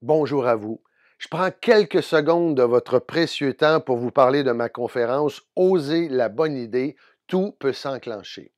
Bonjour à vous. Je prends quelques secondes de votre précieux temps pour vous parler de ma conférence Oser la bonne idée, tout peut s'enclencher.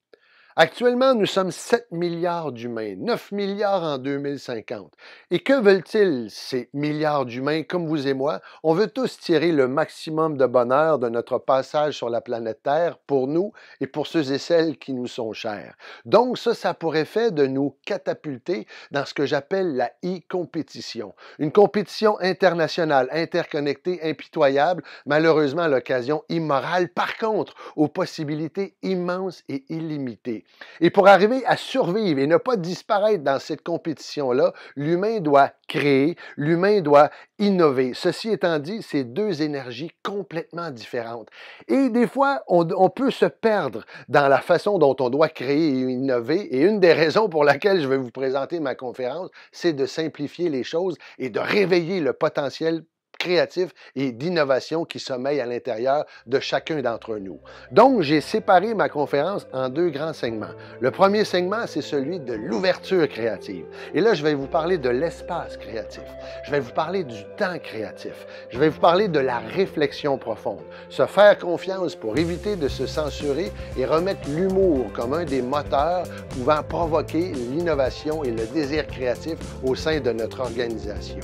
Actuellement, nous sommes 7 milliards d'humains, 9 milliards en 2050. Et que veulent-ils, ces milliards d'humains comme vous et moi? On veut tous tirer le maximum de bonheur de notre passage sur la planète Terre pour nous et pour ceux et celles qui nous sont chers. Donc ça a pour effet de nous catapulter dans ce que j'appelle la e-compétition. Une compétition internationale, interconnectée, impitoyable, malheureusement à l'occasion immorale, par contre, aux possibilités immenses et illimitées. Et pour arriver à survivre et ne pas disparaître dans cette compétition-là, l'humain doit créer, l'humain doit innover. Ceci étant dit, c'est deux énergies complètement différentes. Et des fois, on peut se perdre dans la façon dont on doit créer et innover. Et une des raisons pour laquelle je vais vous présenter ma conférence, c'est de simplifier les choses et de réveiller le potentiel créatif et d'innovation qui sommeille à l'intérieur de chacun d'entre nous. Donc, j'ai séparé ma conférence en deux grands segments. Le premier segment, c'est celui de l'ouverture créative. Et là, je vais vous parler de l'espace créatif. Je vais vous parler du temps créatif. Je vais vous parler de la réflexion profonde. Se faire confiance pour éviter de se censurer et remettre l'humour comme un des moteurs pouvant provoquer l'innovation et le désir créatif au sein de notre organisation.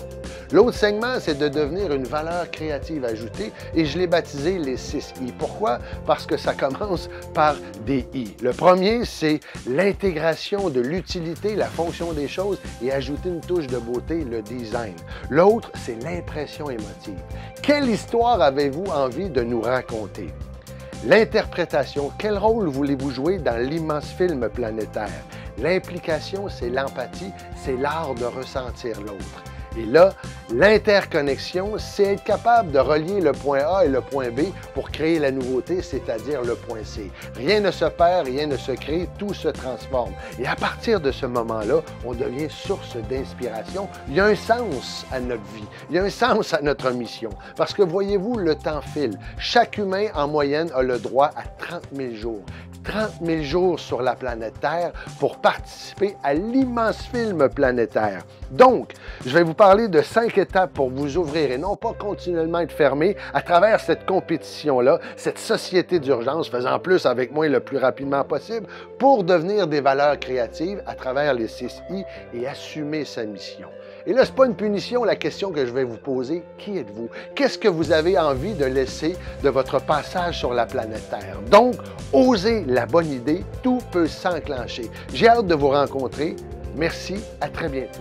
L'autre segment, c'est de devenir une valeur créative ajoutée et je l'ai baptisé les 6 I. Pourquoi? Parce que ça commence par des I. Le premier, c'est l'intégration de l'utilité, la fonction des choses et ajouter une touche de beauté, le design. L'autre, c'est l'impression émotive. Quelle histoire avez-vous envie de nous raconter? L'interprétation, quel rôle voulez-vous jouer dans l'immense film planétaire? L'implication, c'est l'empathie, c'est l'art de ressentir l'autre. Et là, l'interconnexion, c'est être capable de relier le point A et le point B pour créer la nouveauté, c'est-à-dire le point C. Rien ne se perd, rien ne se crée, tout se transforme. Et à partir de ce moment-là, on devient source d'inspiration. Il y a un sens à notre vie, il y a un sens à notre mission. Parce que voyez-vous, le temps file. Chaque humain, en moyenne, a le droit à 30 000 jours. 30 000 jours sur la planète Terre pour participer à l'immense film planétaire. Donc, je vais vous parler de 5 étapes pour vous ouvrir et non pas continuellement être fermé à travers cette compétition-là, cette société d'urgence, faisant plus avec moins le plus rapidement possible pour devenir des valeurs créatives à travers les 6 I et assumer sa mission. Et là, ce n'est pas une punition, la question que je vais vous poser. Qui êtes-vous? Qu'est-ce que vous avez envie de laisser de votre passage sur la planète Terre? Donc, osez la bonne idée, tout peut s'enclencher. J'ai hâte de vous rencontrer. Merci, à très bientôt.